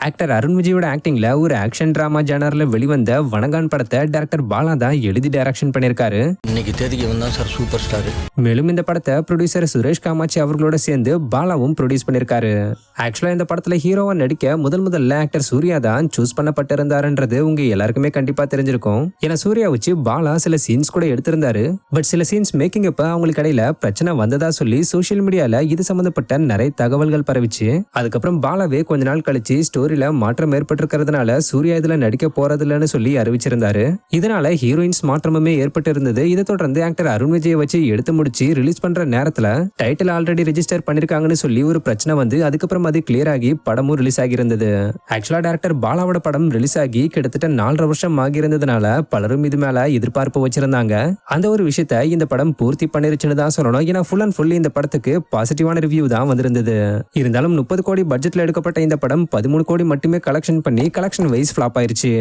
Actor Arun விஜயோட ஆக்டிங்ல ஒரு action drama ஜானர்ல வெளிவந்த வணங்கான் படத்தை டைரக்டர் பாலா தான் எழுதி டைரக்ஷன் பண்ணிருக்காரு. இன்னைக்கு தேதிக்கு வந்தான் சார் சூப்பர் ஸ்டார். மேலும் இந்த படத்தை ப்ரொடியூசர் சுரேஷ் காமாட்சி அவர்களோட சேர்ந்து பாலாவும் ப்ரொடியூஸ் பண்ணிருக்காரு. ஆக்சுவலா இந்த படத்துல ஹீரோவா நடிக்க முதல்ல ஆக்டர் சூர்யா தான் சூஸ் பண்ணப்பட்டிருந்தாருன்றது உங்க எல்லாருக்குமே கண்டிப்பா தெரிஞ்சிருக்கும். ஏன்னா சூர்யா வச்சு பாலா சில சீன்ஸ் கூட எடுத்திருந்தாரு. பட் சில சீன்ஸ் மேக்கிங் அப்ப அவங்களுக்கு இடையில பிரச்சனை வந்ததா சொல்லி சோசியல் மீடியால இது சம்பந்தப்பட்ட நிறைய தகவல்கள் பரவிச்சு. அதுக்கப்புறம் பாலாவே கொஞ்ச நாள் கழிச்சு ஸ்டோரியில மாற்றம் ஏற்பட்டிருக்கிறதுனால சூர்யா இதுல நடிக்க போறதில்லன்னு சொல்லி அறிவிச்சிருந்தாரு. இதனால ஹீரோயின்ஸ் மாற்றமுமே ஏற்பட்டு இருந்தது. இதை தொடர்ந்து ஆக்டர் அருண் விஜய் வச்சு எடுத்து முடிச்சு ரிலீஸ் பண்ற நேரத்துல டைட்டில் ஆல்ரெடி ரெஜிஸ்டர் பண்ணிருக்காங்கன்னு சொல்லி ஒரு பிரச்சனை வந்து அதுக்கப்புறம் அது கிளியர் ஆகி படமும் ரிலீஸ் ஆகி இருந்தது. ஆக்சுவலா டைரக்டர் பாலாவோட படம் ரிலீஸ் ஆகி கிட்டத்தட்ட 4.5 வருஷம் ஆகி இருந்ததுனால பலரும் இது மேல எதிர்பார்ப்பு வச்சிருந்தாங்க. அந்த ஒரு விஷயத்த இந்த படம் பூர்த்தி பண்ணிருச்சுன்னு தான் சொல்லணும். ஏன்னா ஃபுல் அண்ட் ஃபுல் இந்த படத்துக்கு பாசிட்டிவான ரிவ்யூ தான் வந்திருந்தது. இருந்தாலும் 30 கோடி பட்ஜெட்ல எடுக்கப்பட்ட இந்த படம் 13 கோடி மட்டுமே கலெக்ஷன் பண்ணி கலெக்ஷன் வைஸ் ஃபிளாப் ஆயிருச்சு.